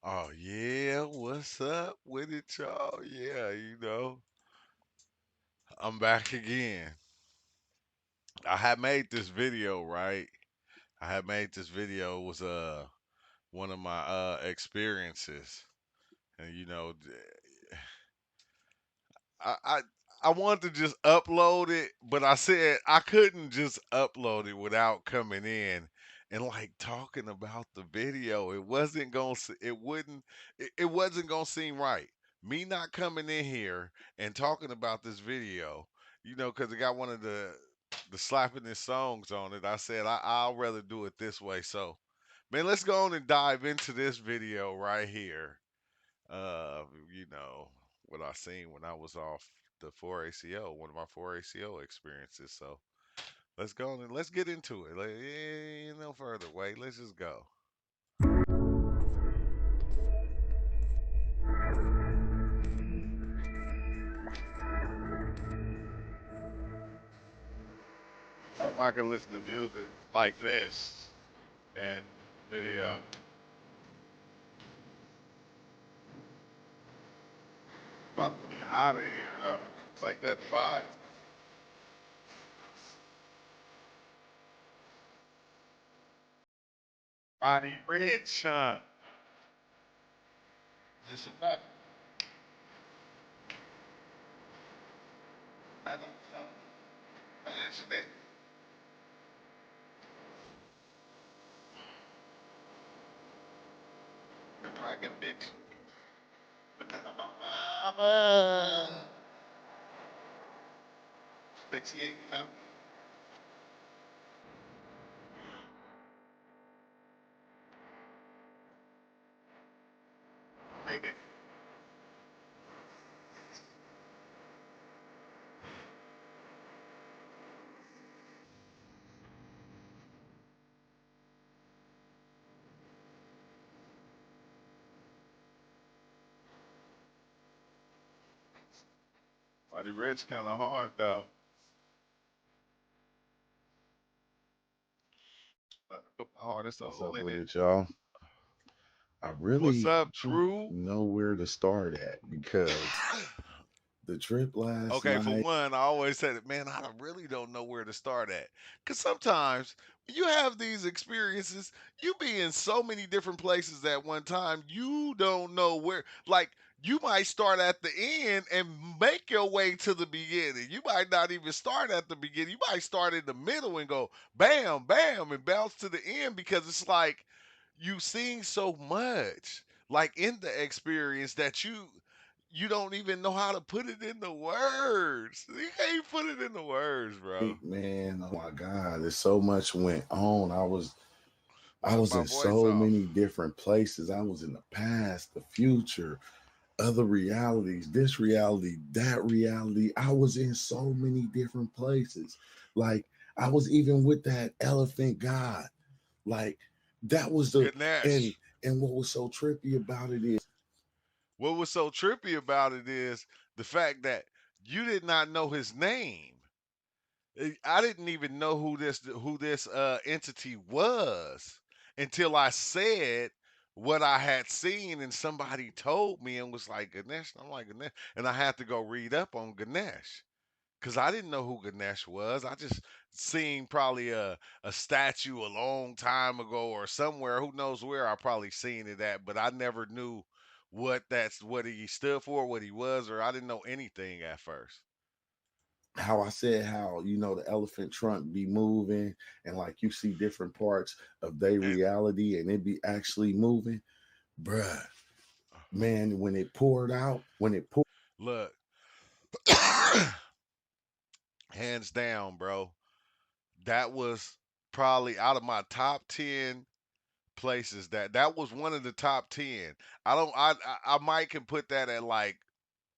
Oh yeah, what's up with it, y'all? Yeah, I'm back again. I had made this video, right? I had made this video. It was one of my experiences, and I I I wanted to just upload it, but I said I couldn't just upload it without coming in and like talking about the video. It wasn't gonna seem right. Me not coming in here and talking about this video, because it got one of the slapping his songs on it. I said I'll rather do it this way. So, man, let's go on and dive into this video right here. uh, you know, what I seen when I was off the 4ACO, one of my 4ACO experiences. So let's go and let's get into it. No further wait. Let's just go. I can listen to music like this and the about to be out of here. It's like that vibe. Body rich, this and that. I don't know. That's it. If I can bitch. Mama. 68, maybe. Body rich kind of hard though. Hard as a What's hole up in with it. it, y'all? I What's really up, don't True? know where to start at because the trip last Okay, for night, one, I always say that, man, I really don't know where to start at. Because sometimes when you have these experiences, you be in so many different places at one time, you don't know where. Like, you might start at the end and make your way to the beginning. You might not even start at the beginning. You might start in the middle and go bam, bam, and bounce to the end because it's like you seen so much, like in the experience that you don't even know how to put it into words. You can't put it into words, bro. man, oh my God, there's so much went on. I Knock was my in voice so off. many different places. I was in the past, the future, other realities, this reality, that reality. I was in so many different places. Like I was even with that elephant god. Like that was the and Ganesh. and what was so trippy about it is What was so trippy about it is the fact that you did not know his name. I didn't even know who this entity was until I said what I had seen and somebody told me and was like Ganesh. I'm like Ganesh, and I had to go read up on Ganesh because I didn't know who Ganesh was. I just seen probably a statue a long time ago or somewhere. Who knows where I probably seen it at, but I never knew what he stood for, what he was, or I didn't know anything at first. how I said how the elephant trunk be moving and like you see different parts of their And reality and it be actually moving, bruh. Man, when it poured out, when it poured, look, hands down, bro. That was probably out of my top 10 places. That was one of the top 10. I don't I might can put that at like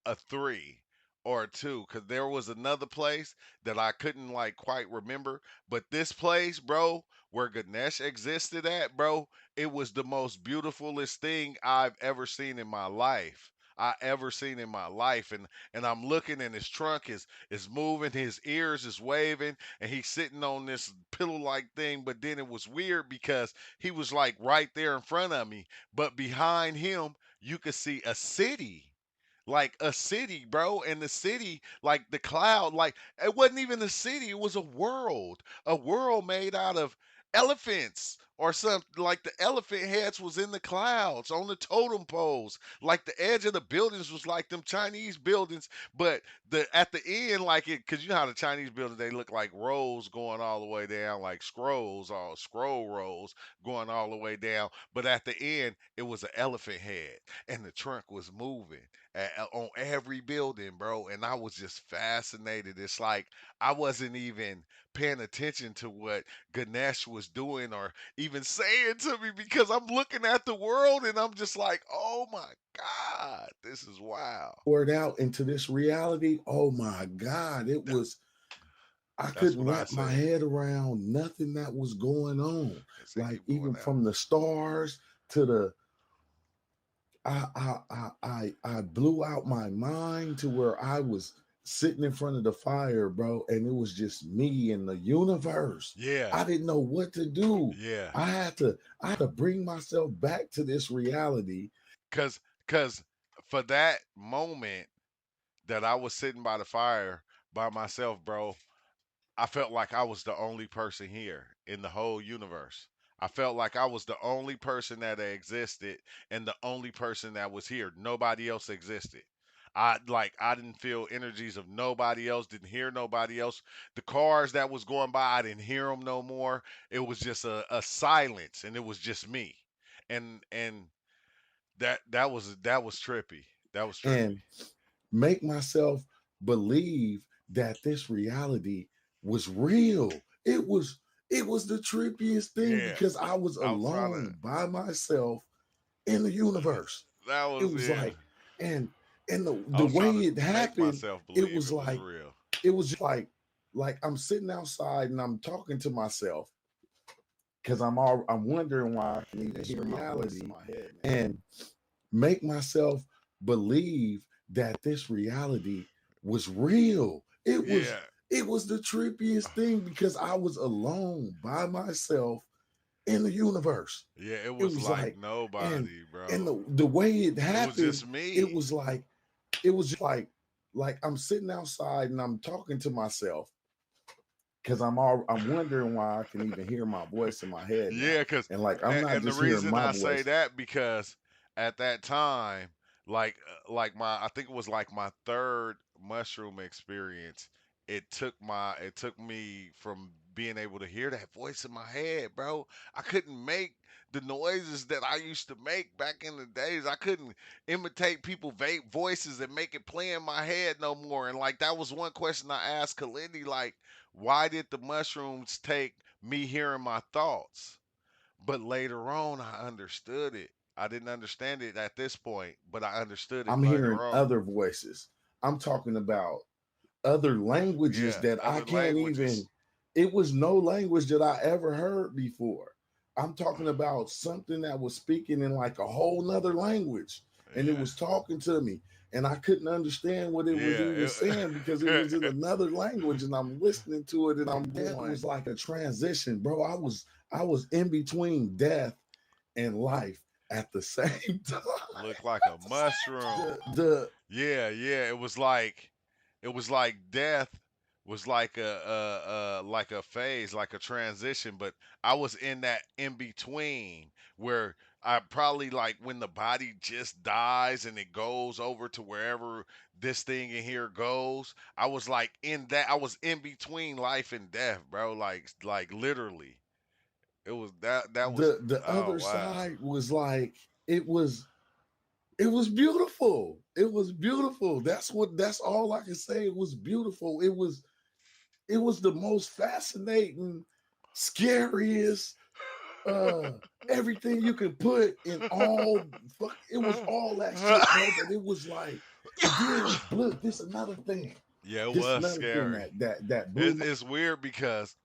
a 3 or a 2 cuz there was another place that I couldn't like quite remember, but this place, bro, where Ganesh existed at, bro, it was the most beautifulest thing I've ever seen in my life. I ever seen in my life. And I'm looking, and his trunk is moving, his ears is waving, and he's sitting on this pillow like thing. But then it was weird because he was like right there in front of me, but behind him you could see a city, like a city, bro. And the city, like the cloud, like it wasn't even a city, it was a world made out of elephants or something. Like the elephant heads was in the clouds on the totem poles, like the edge of the buildings was like them Chinese buildings. But the at the end, like it, because you know how the Chinese buildings, they look like rows going all the way down, like scrolls, all scroll rows going all the way down. But at the end it was an elephant head, and the trunk was moving on every building, bro. And I was just fascinated. It's like I wasn't even paying attention to what Ganesh was doing or even saying to me, because I'm looking at the world and I'm just like, oh my God, this is wild. poured out into this reality. Oh my God, it That, was, I that's couldn't what I wrap my said. head around nothing that was going on. They say Like keep going even out. from the stars to the, I blew out my mind to where I was sitting in front of the fire, bro, and it was just me and the universe. Yeah, I didn't know what to do. yeah. I had to bring myself back to this reality. Cause for that moment that I was sitting by the fire by myself, bro, I felt like I was the only person here in the whole universe. I felt like I was the only person that existed and the only person that was here. Nobody else existed. I didn't feel energies of nobody else, didn't hear nobody else. The cars that was going by, I didn't hear them no more. It was just a silence, and it was just me. And that was trippy. That was trippy. And make myself believe that this reality was real. It was the trippiest thing Yeah, because I was I was trying to. alone by myself in the universe. That It was was yeah. like, and I the was way trying to it make happened, myself it believe was it was like real. it was just like I'm sitting outside and I'm talking to myself because I'm wondering why I can even hear my voice in my head, and make myself believe that this reality was real. Yeah, It was the trippiest thing because I was alone by myself in the universe. yeah. It It was was like like, and nobody, bro. the way it It was happened, just it me. was like it was just like I'm sitting outside and I'm talking to myself because I'm wondering why I can even hear my voice in my head Yeah, now. cause And like I'm not and the just hearing reason my I say voice. that, because at that time, like my, I think it was like my third mushroom experience. It took me from being able to hear that voice in my head, bro. I couldn't make the noises that I used to make back in the days. I couldn't imitate people vape voices and make it play in my head no more. And like that was one question I asked Kalindi, like, why did the mushrooms take me hearing my thoughts? But later on, I understood it. I didn't understand it at this point, but I understood it I'm hearing later on. other voices. I'm talking about other languages Yeah, that I other can't languages. even, it was no language that I ever heard before. I'm talking about something that was speaking in like a whole nother language, and it Yeah, was talking to me, and I couldn't understand what it was yeah, even saying because it was in another language, and I'm listening to it and I'm going, it was like a transition, bro. I was in between death and life at the same time. looked like a mushroom. The Yeah, yeah. It was like death was like like a phase, like a transition. But I was in that in between where I probably like when the body just dies and it goes over to wherever this thing in here goes. I was like in that. I was in between life and death, bro. Like literally. It was that was the oh other wow. side was like it was it was beautiful. It was beautiful. That's all I can say. It was beautiful. It was the most fascinating, scariest, uh everything you could put in all it was all that shit, bro. But it was like, and then look, this another thing. Yeah, it This was another thing scary. that blew It's my it's weird because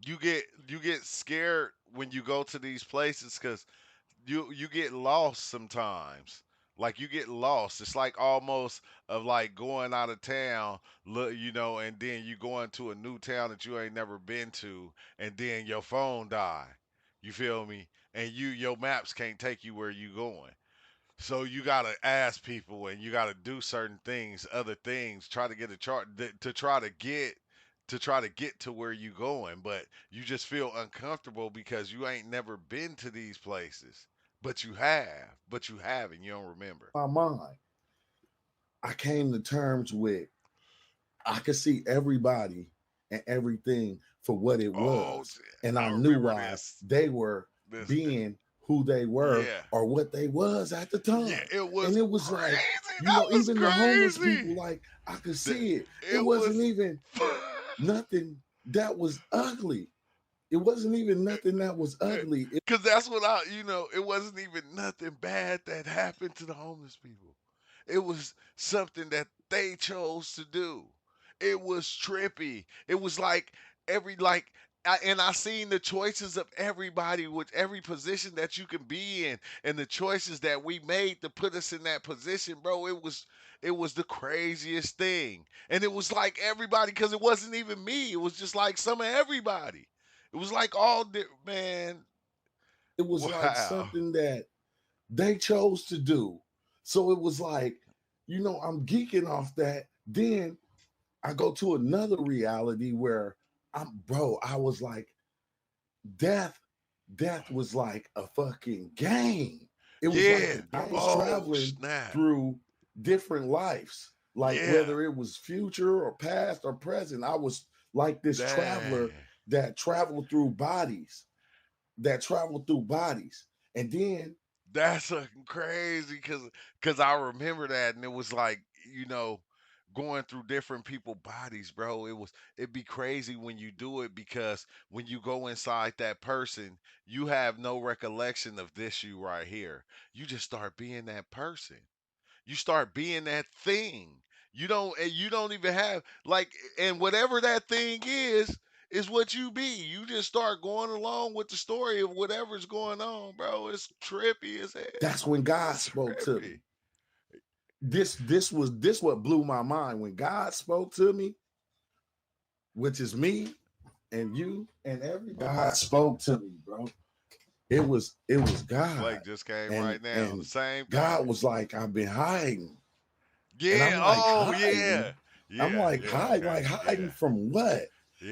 you get scared when you go to these places because you get lost sometimes. Like you get lost. It's like almost of like going out of town, look, and then you go into a new town that you ain't never been to, and then your phone die. You feel me? And your maps can't take you where you going. So you gotta ask people, and you gotta do certain things, other things, try to get a chart to try to get to where you going, but you just feel uncomfortable because you ain't never been to these places, but you have, and you don't remember. My mind, I came to terms with I could see everybody and everything for what it Oh, was. And I I knew remember why this. they were This, being who they were yeah, or what they was at the yeah, time. it And was it was like, crazy. That was even the homeless people, crazy. like I could That see it. It it wasn't was. even nothing that was ugly. It wasn't even nothing that was ugly. Cause that's what it wasn't even nothing bad that happened to the homeless people. It was something that they chose to do. It was trippy. It was like and I seen the choices of everybody with every position that you can be in, and the choices that we made to put us in that position, bro. It was the craziest thing, and it was like everybody, because it wasn't even me. It was just like some of everybody. It was like man. It was like Wow. something that they chose to do. So it was like, I'm geeking off that. Then I go to another reality where I was like, death, death was like a fucking game. It was like Yeah. a I was Oh traveling snap. through different lives, like Yeah. whether it was future or past or present. I was like this Dang. traveler that traveled through bodies, and then That's fucking crazy, cause I remember that, and it was like, going through different people bodies, bro. It'd be crazy when you do it, because when you go inside that person, you have no recollection of this you right here. You just start being that person. You start being that thing. You don't even have like, and whatever that thing is what you be. You just start going along with the story of whatever's going on, bro. It's trippy as hell. that's when God It's spoke to me. trippy. This what blew my mind when God spoke to me, which is me and you and everybody. God spoke to me, bro. It was God, Blake just came and right now. The and same God thing. was like, I've been hiding, and Yeah. I'm like Oh hiding. yeah. I'm Yeah. like Yeah. I hiding, got like you. hiding Yeah. from what?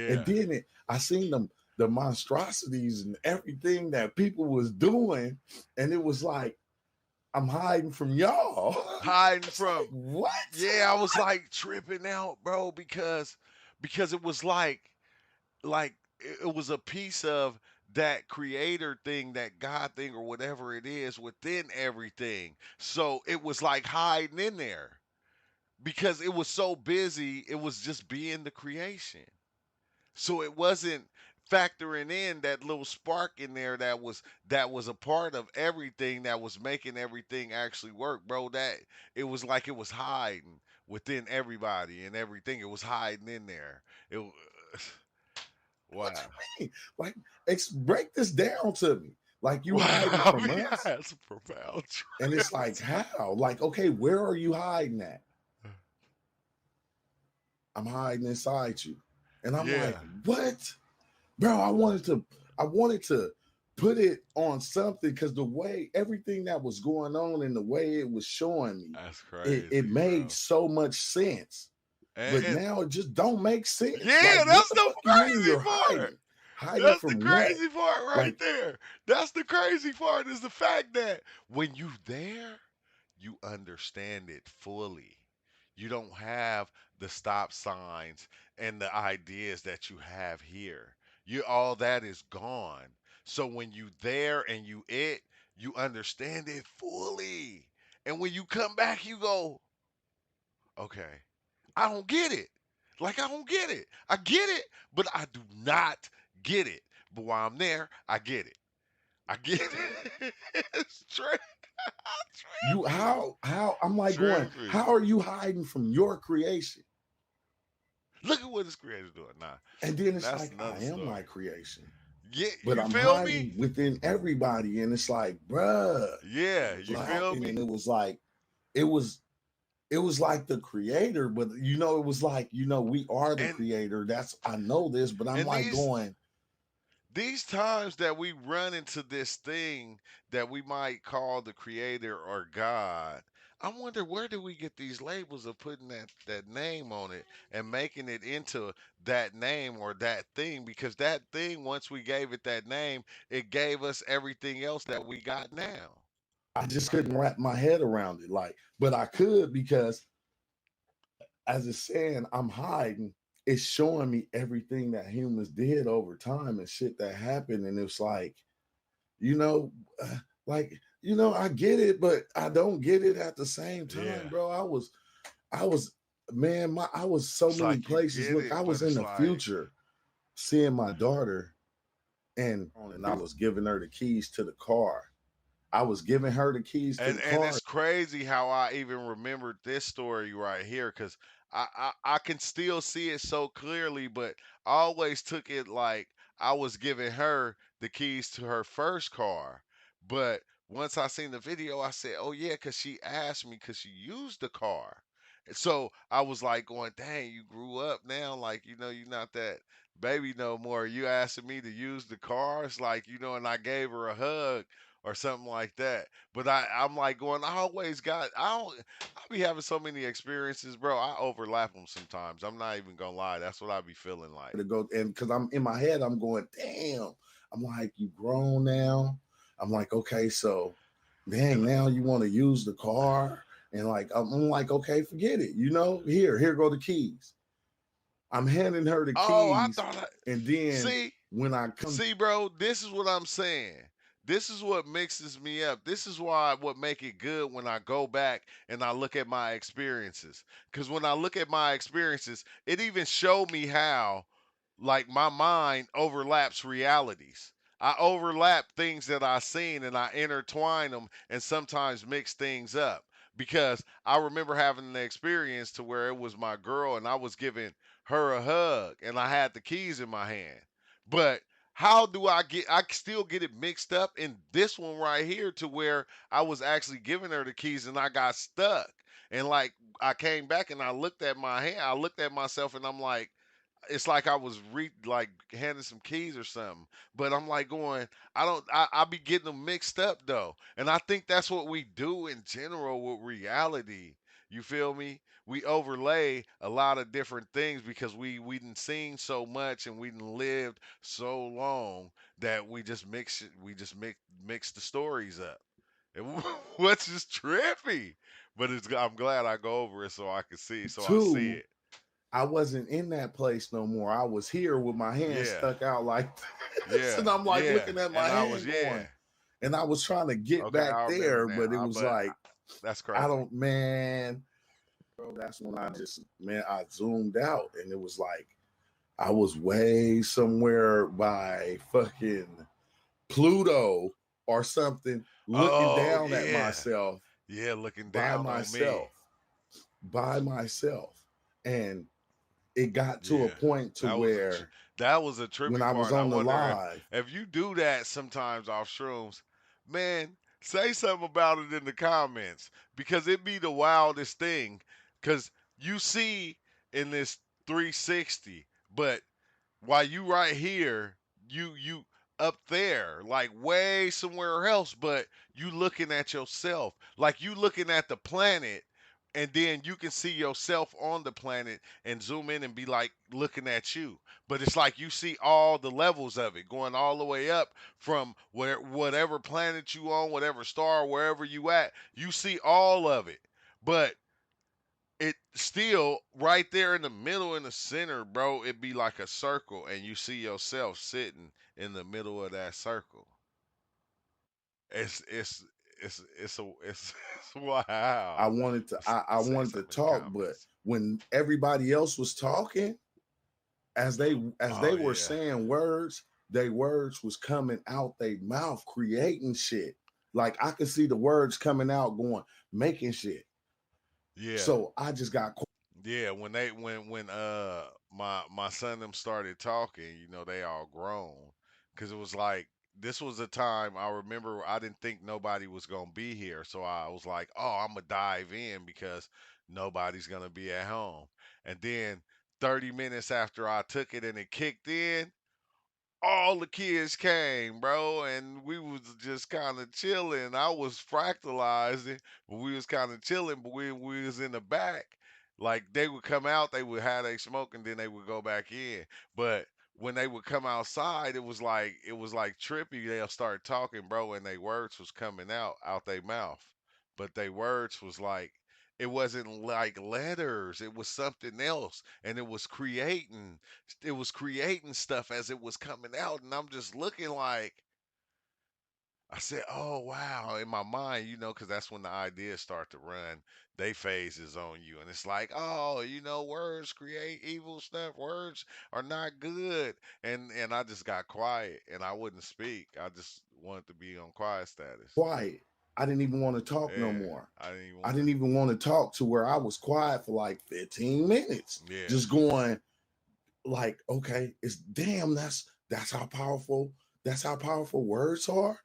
And Yeah. then I seen the monstrosities and everything that people was doing, and it was like I'm hiding from y'all. Hiding It's like from. what? Yeah, I was like tripping out, bro, because it was like it was a piece of that creator thing, that God thing, or whatever it is within everything. So it was like hiding in there because it was so busy. It was just being the creation. So it wasn't factoring in that little spark in there that was a part of everything, that was making everything actually work, bro. That it was like it was hiding within everybody and everything. It was hiding in there. It What wow. you mean? Like, break this down to me. Like you hiding Wow, from yeah, us, that's a profound and trip. it's like how? Like, okay, where are you hiding at? I'm hiding inside you, and I'm like, Yeah, what, bro? I wanted to put it on something because the way everything that was going on and the way it was showing me, that's it crazy, made bro. so much sense. But And now it just don't make sense. yeah, Like, what that's the the fuck you mean crazy you're part. hiding? Hiding That's the from what? crazy part right Like, there. That's the crazy part, is the fact that when you there, you understand it fully. You don't have the stop signs and the ideas that you have here. All that is gone. So when you there and you understand it fully. And when you come back, you go, okay, I don't get it. Like, I don't get it. I get it, but I do not get it. But while I'm there, I get it. I get it. It's you trippy. how I'm like going, Trippy. how are you hiding from your creation? Look at what this creator's doing now. And then And it's that's like, another I am my story. creation, Yeah, but you I'm feel me? hiding within everybody. And it's like, bruh, Yeah, you like, feel and me? it was like, it was it was like the creator, but it was like, we are the And creator. That's I know this, but I'm and like going, these times that we run into this thing that we might call the creator or God, I wonder where do we get these labels of putting that name on it and making it into that name or that thing? Because that thing, once we gave it that name, it gave us everything else that we got now. I just couldn't wrap my head around it. Like, but I could because as it's saying, I'm hiding. It's showing me everything that humans did over time and shit that happened. And it's like, you know, uh, I get it, but I don't get it at the same time, Yeah. bro. I was, man, I was so It's many like you places. get Look, it, I but was in it's the like, future seeing my daughter, and I was giving her the keys to the car. I was giving her the keys to the and car. it's crazy how I even remembered this story right here because I can still see it so clearly, but I always took it like I was giving her the keys to her first car. But once I seen the video, I said, "Oh yeah," because she asked me because she used the car. And so I was like going, "Dang, you grew up now. Like you're not that baby no more. You asking me to use the car? It's like And I gave her a hug or something like that. But I'm like going, I don't, I be having so many experiences, bro. I overlap them sometimes. I'm not even gonna lie. That's what I be feeling like. To go, and because I'm in my head, I'm going, damn. I'm like, you grown now. I'm like, okay, so dang, And now you want to use the car. And like, I'm like, okay, forget it. Here go the keys. I'm handing her the oh, I keys. thought, And then see, when I come bro, this is what I'm saying. This is what mixes me up. This is why what make it good when I go back and I look at my experiences. Because when I look at my experiences, it even showed me how like my mind overlaps realities. I overlap things that I seen and I intertwine them and sometimes mix things up because I remember having the experience to where it was my girl and I was giving her a hug and I had the keys in my hand. But how do I still get it mixed up in this one right here to where I was actually giving her the keys and I got stuck. And like I came back and I looked at my hand, I looked at myself and I'm like, it's like I was like handing some keys or something. But I'm like going, I be getting them mixed up though. And I think that's what we do in general with reality. You feel me? We overlay a lot of different things because we done seen so much and we done lived so long that we just mix the stories up. And what's just trippy. But I'm glad I go over it so I can see, so I see to, it. I wasn't in that place no more. I was here with my hand Yeah. stuck out like this. Yeah, And I'm like yeah, looking at my and I was hand yeah. going, and I was trying to get Okay, back I remember there, now. but it was like, That's I crazy. don't, man, bro, that's when I zoomed out and it was like I was way somewhere by fucking Pluto or something, looking Oh down at yeah, myself yeah. Looking by down on me. myself, by myself. And it got to a Yeah, point to that was a tr- where that was a when trippy I was part. I on the wonder live, if you do that sometimes off shrooms, man. Say something about it in the comments because it be the wildest thing. Cause you see in this 360, but while you right here, you up there, like way somewhere else, but you looking at yourself, like you looking at the planet, and then you can see yourself on the planet and zoom in and be like looking at you. But it's like you see all the levels of it, going all the way up from whatever planet you on, whatever star, wherever you at, you see all of it. But it still right there in the middle in the center, bro, it be like a circle and you see yourself sitting in the middle of that circle. It's it's I wow. wanted to I Say wanted to something in the talk, but comments. when everybody else was talking, as they Oh were yeah. saying words, they words was coming out their mouth, creating shit. Like I could see the words coming out, going, making shit. Yeah. So I just got Yeah, when my son them started talking, they all grown cuz it was like this was a time I remember I didn't think nobody was gonna be here, so I was like, "Oh, I'm gonna dive in because nobody's gonna be at home." And then 30 minutes after I took it and it kicked in, all the kids came, bro, and we was just kind of chilling. I was fractalizing, but we was kind of chilling. But we was in the back, like they would come out, they would have they smoke, and then they would go back in. But when they would come outside, it was like trippy. They'll start talking, bro, and they words was coming out their mouth, but they words was like. It wasn't like letters. It was something else, and it was creating stuff as it was coming out, and I'm just looking like I said, "Oh wow!" In my mind, because that's when the ideas start to run. They phases on you, and it's like, "Oh, words create evil stuff. Words are not good." And I just got quiet, and I wouldn't speak. I just wanted to be on quiet status. Quiet. I didn't even want to talk no Yeah, more. I didn't even I want didn't even want to talk to where I was quiet for like 15 minutes, to. Yeah, just going like, okay, it's damn, that's how powerful, that's how powerful words are.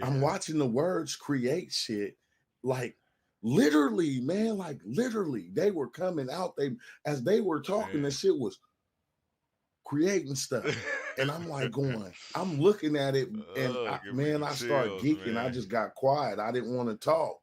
I'm yeah, watching the words create shit, like literally, man, like literally, they were coming out. They as they were talking, the man. shit was creating stuff. And I'm like going, I'm looking at it, and Give me man, the I start chills, geeking. I man. just got quiet. I didn't want to talk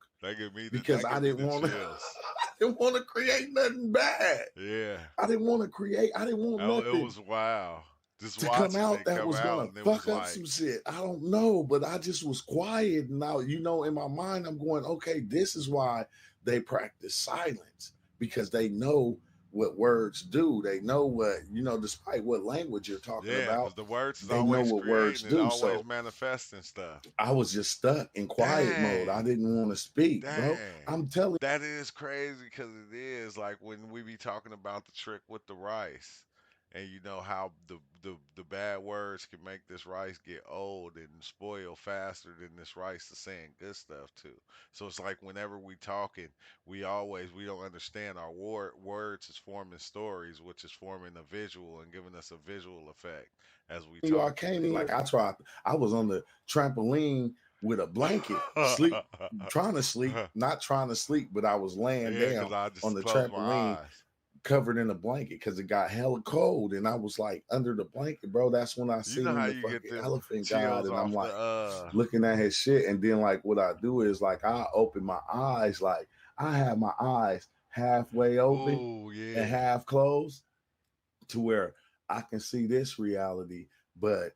because That I give me didn't the want to. chills. I didn't want to create nothing bad. Yeah. I didn't want to create. I didn't want Oh, it nothing was wow. Just to come watching out it that come was out, gonna and it was fuck up like, some shit. I don't know, but I just was quiet. Now, in my mind, I'm going, okay, this is why they practice silence because they know what words do. They know what, despite what language you're talking yeah, about, because the words is they know always what words creating and do. always So manifesting stuff. I was just stuck in quiet mode. I Dang, didn't want to speak, bro. dang. I'm telling That is crazy because it is like when we be talking about the trick with the rice, and you know how the bad words can make this rice get old and spoil faster than this rice is saying good stuff too. So it's like whenever we talking, we don't understand our words is forming stories, which is forming a visual and giving us a visual effect as we you, I talking. came in like I was on the trampoline with a blanket, sleep, trying to sleep, not trying to sleep, but I was laying Yeah, down because I on just the closed my trampoline eyes. covered in a blanket because it got hella cold. And I was like under the blanket, bro. That's when I You know how seen the you get fucking them elephant god. chills And I'm off the like looking at his shit. And then like what I do is like I open my eyes, like I have my eyes halfway open Oh and yeah, half closed to where I can see this reality, but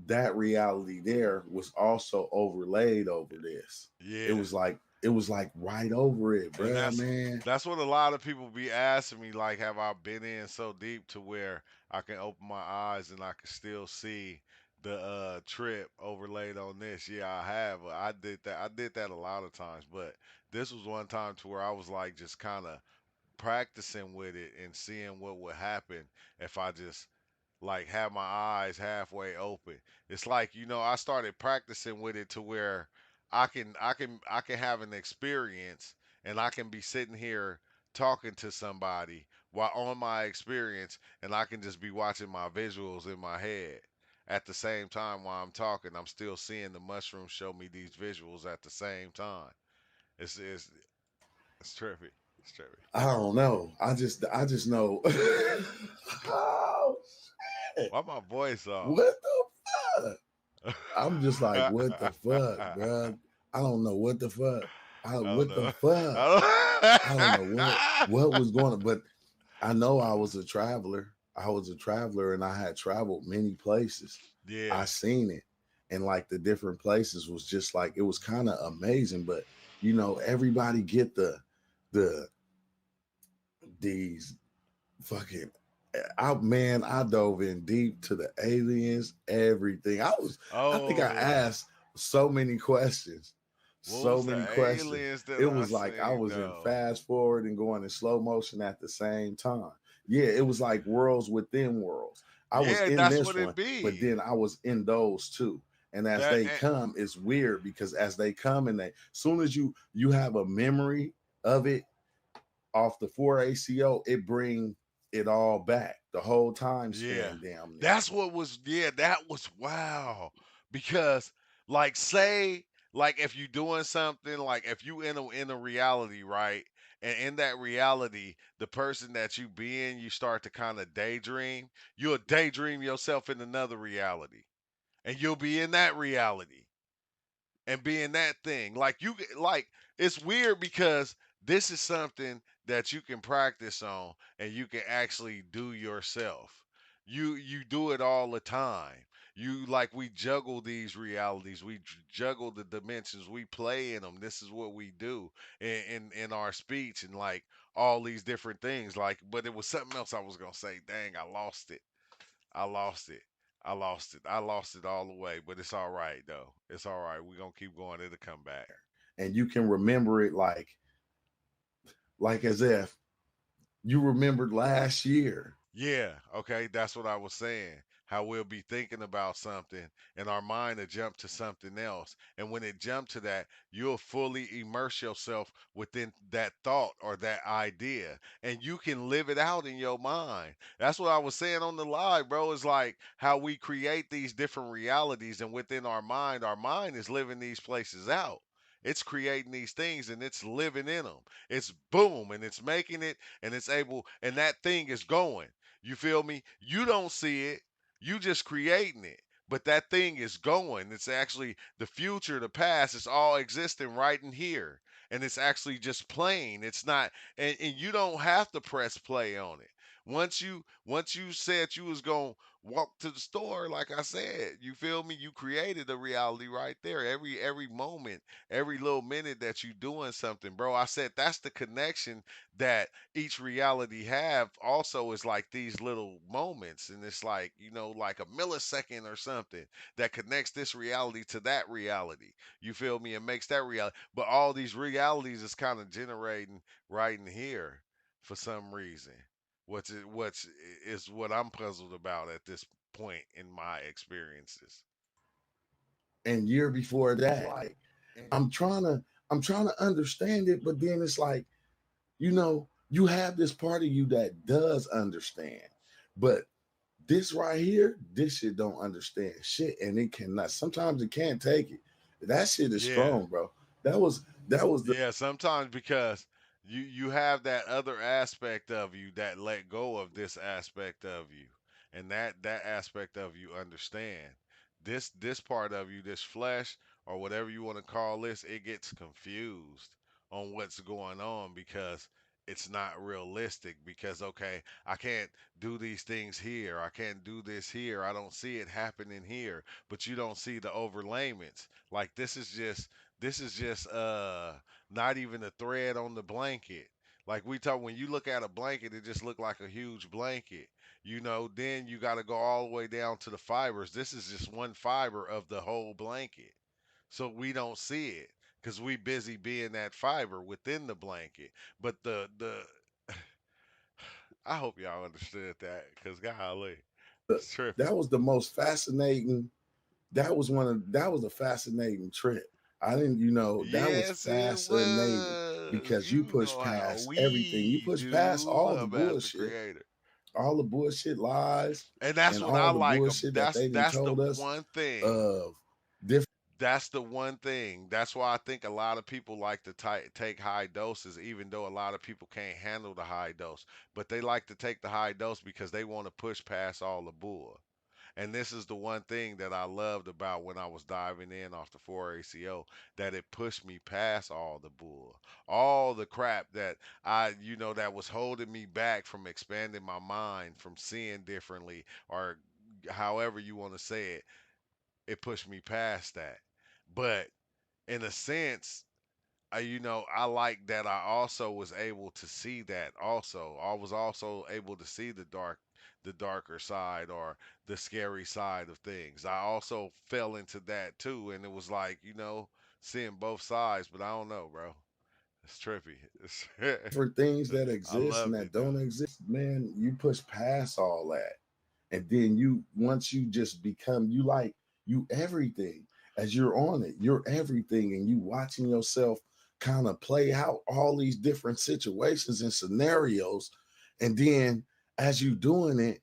that reality there was also overlaid over this. It yeah, was like it was like right over it, and bruh, that's man. that's what a lot of people be asking me. Like, have I been in so deep to where I can open my eyes and I can still see the trip overlaid on this? Yeah, I have. I did that. I did that a lot of times, but this was one time to where I was like just kind of practicing with it and seeing what would happen if I just like have my eyes halfway open. It's like, I started practicing with it to where I can have an experience and I can be sitting here talking to somebody while on my experience and I can just be watching my visuals in my head. At the same time while I'm talking, I'm still seeing the mushroom show me these visuals at the same time. It's trippy. It's trippy. I don't know. I just know. Oh shit. Why my voice off? What the fuck? I'm just like, what the fuck, bruh? I don't know what the fuck. I don't What the know. fuck? I don't know I what was going on, but I know I was a traveler. I was a traveler and I had traveled many places. I yeah, seen it. And like the different places was just like it was kind of amazing. But everybody get the these fucking I dove in deep to the aliens, everything. I think I oh, asked so many questions. what So was the many questions. aliens that It I was like I seen was in though? fast forward and going in slow motion at the same time. Yeah, it was like worlds within worlds. I was Yeah, in that's this what it one, but be. then I was in those too. And as That they come, it's weird because as they come and soon as you have a memory of it off the 4 ACO, it bring it all back. The whole time yeah, span, damn near. that's what was. Yeah, that was wow. because like say like if you're doing something like if you in a reality, right, and in that reality the person that you be in, you start to kind of daydream, you'll daydream yourself in another reality and you'll be in that reality and being that thing. Like like it's weird because this is something that you can practice on and you can actually do yourself. You do it all the time. You like we juggle these realities, we juggle the dimensions, we play in them. This is what we do in our speech and like all these different things. Like, but it was something else I was gonna say. Dang, I lost it. I lost it. I lost it. I lost it all the way, but it's all right though. It's all right. We're gonna keep going. It'll come back. and you can remember it like as if you remembered last year. Yeah, okay, that's what I was saying. How we'll be thinking about something and our mind will jump to something else. And when it jump to that, you'll fully immerse yourself within that thought or that idea. And you can live it out in your mind. That's what I was saying on the live, bro. It's like how we create these different realities and within our mind is living these places out. It's creating these things and it's living in them. It's boom and it's making it and it's able and that thing is going. You feel me? You don't see it. You just creating it. But that thing is going. It's actually the future, the past, it's all existing right in here. And it's actually just playing. It's not and you don't have to press play on it. Once you said you was gonna walk to the store, like I said, you feel me? You created a reality right there. Every moment, every little minute that you doing something, bro. I said that's the connection that each reality have also is like these little moments and it's like like a millisecond or something that connects this reality to that reality, you feel me, and makes that reality, but all these realities is kind of generating right in here for some reason, what's is what I'm puzzled about at this point in my experiences. And year before that, like I'm trying to I'm trying to understand it, but then it's like, you have this part of you that does understand. But this right here, this shit don't understand shit. And it cannot sometimes it can't take it. That shit is Yeah. strong, bro. That was the Yeah, sometimes because you have that other aspect of you that let go of this aspect of you, and that aspect of you understand this part of you, this flesh or whatever you want to call this, it gets confused on what's going on because it's not realistic because okay, I can't do these things here, I can't do this here, I don't see it happening here, but you don't see the overlayments. Like this is just not even a thread on the blanket. Like we talk when you look at a blanket, it just look like a huge blanket. Then you got to go all the way down to the fibers. This is just one fiber of the whole blanket. So we don't see it because we busy being that fiber within the blanket. But the I hope y'all understood that because golly, it's tripping. that was the most fascinating. That was a fascinating trip. I didn't, that was Yes, it fascinating was. because you You push know how past everything. You we push past do. all the I'm as the bullshit, creator. lies, And that's and what all I the like. bullshit that That's they done that's the told us one thing. of different That's the one thing. That's why I think a lot of people like to take high doses, even though a lot of people can't handle the high dose. But they like to take the high dose because they want to push past all the bull. And this is the one thing that I loved about when I was diving in off the 4ACO, that it pushed me past all the bull, all the crap that that was holding me back from expanding my mind, from seeing differently, or however you want to say it. It pushed me past that. But in a sense, I like that I also was able to see that also. I was also able to see the darker side or the scary side of things. I also fell into that too, and it was like, seeing both sides, but I don't know, bro. It's trippy. things that I exist and loved that it don't though. exist. Man, you push past all that, and then once you just become you everything. As you're on it, you're everything, and you watching yourself kind of play out all these different situations and scenarios, and then as you doing it,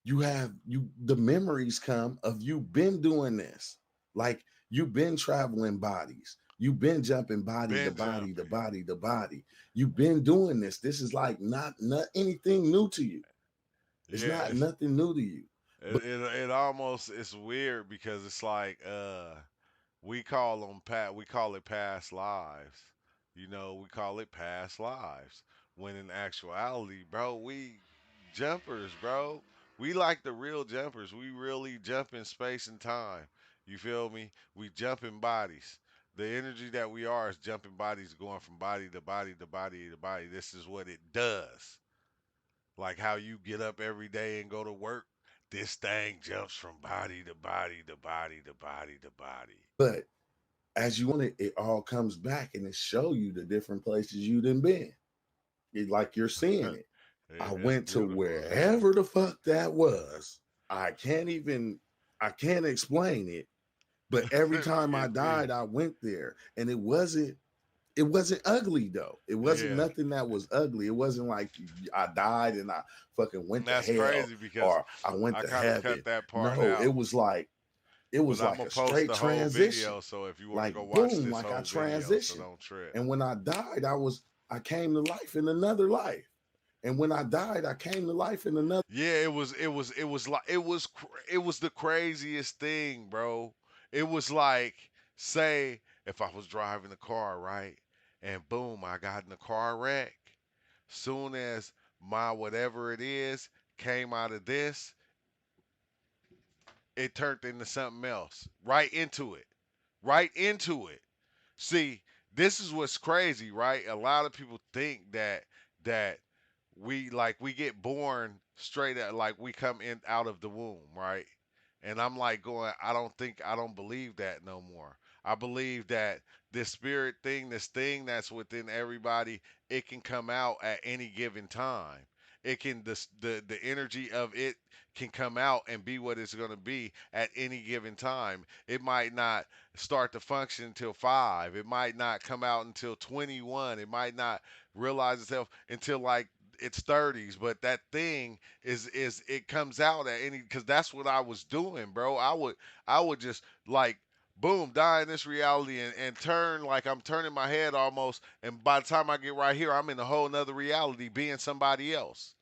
the memories come of you been doing this. Like you've been traveling bodies. You've been jumping body to Been body to jumping. body to body. You've been doing this. This is like not anything new to you. It's Yeah, not nothing new to you. But it almost it's weird because it's like we call it past lives. You know, we call it past lives. When in actuality, bro, we jumpers, bro. We like the real jumpers. We really jump in space and time. You feel me? We jump in bodies. The energy that we are is jumping bodies going from body to body to body to body. This is what it does. Like how you get up every day and go to work. This thing jumps from body to body to body to body to body. but as you want it, it all comes back and it show you the different places you done been. It, like you're seeing it. I It's went to beautiful, man. wherever the fuck that was. I can't even I can't explain it. But every time I It be, died, I went there. And it wasn't ugly though. It wasn't yeah. nothing that was ugly. It wasn't like I died and I fucking went And to that's hell crazy because or I went I to kind of cut heaven. that part No, out. it But was I'm like gonna a post straight the whole transition. video, so if you want to Like go watch boom, this like I whole video, so transitioned. don't trip. And when I died, I came to life in another life. And when I died, I came to life in another. Yeah, it was the craziest thing, bro. It was like, say if I was driving the car, right? And boom, I got in a car wreck. Soon as my whatever it is came out of this, it turned into something else. Right into it. Right into it. See, this is what's crazy, right? A lot of people think that we get born straight at like we come in out of the womb, right? And I'm like going, I don't believe that no more. I believe that this spirit thing, this thing that's within everybody, it can come out at any given time. It can the energy of it can come out and be what it's going to be at any given time. It might not start to function until 5. It might not come out until 21. It might not realize itself until like its 30s, but that thing is it comes out at any cuz that's what I was doing, bro. I would just like boom, die in this reality and turn like I'm turning my head almost, and by the time I get right here, I'm in a whole nother reality being somebody else.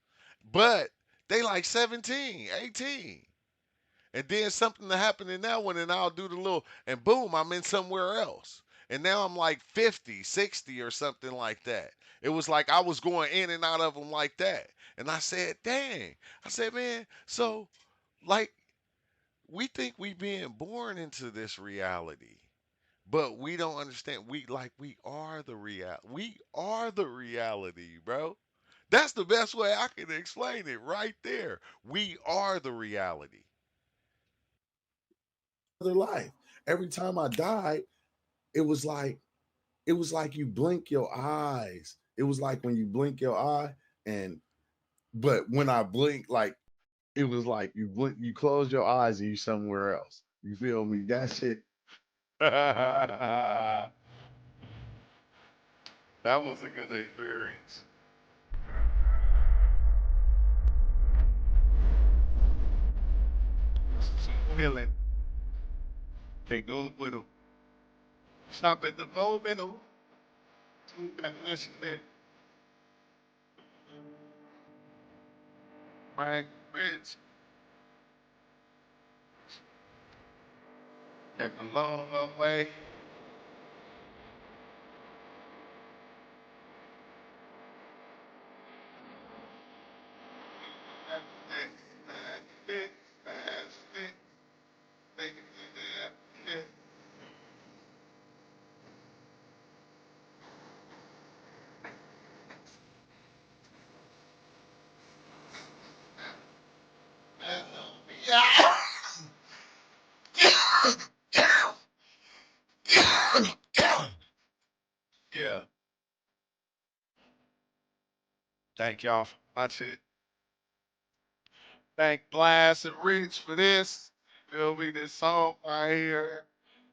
But they like 17, 18. And then something to happen in that one, and I'll do the little, and boom, I'm in somewhere else. And now I'm like 50, 60, or something like that. It was like I was going in and out of them like that. And I said, dang. I said, man, so like we think we being born into this reality, but we don't understand. We are the real. We are the reality, bro. That's the best way I can explain it right there. We are the reality. Other life. Every time I died, it was like it was like you blink your eyes. It was like when you blink your eye and but when I blink, like it was like you blink, you close your eyes and you somewhere else. You feel me? That shit. That was a good experience. Feeling. They go with them. Stop at the momentum. And listen to Frank Rich. Take a long, long way. Yeah. Thank y'all for watching. Thank Blast and Rich for this. Feel me, this song right here.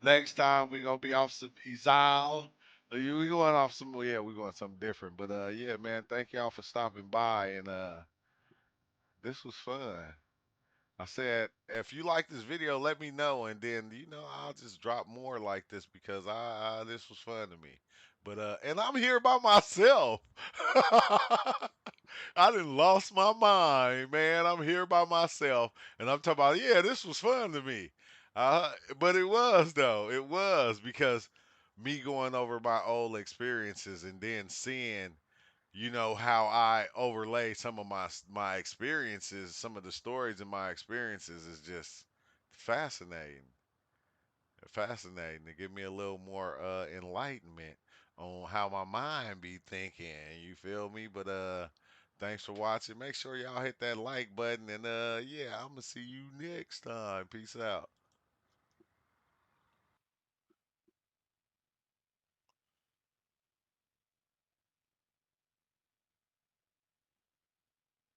Next time we gonna be off some Izal. We going off some, yeah, we going something different. But yeah, man, thank y'all for stopping by, and this was fun. I said, if you like this video, let me know, and then I'll just drop more like this because this was fun to me. But and I'm here by myself. I done lost my mind, man. I'm here by myself, and I'm talking about, yeah, this was fun to me. But it was though. It was because me going over my old experiences and then seeing, how I overlay some of my experiences, some of the stories in my experiences is just fascinating. Fascinating to give me a little more enlightenment on how my mind be thinking. You feel me? But thanks for watching. Make sure y'all hit that like button, and yeah, I'm gonna see you next time. Peace out.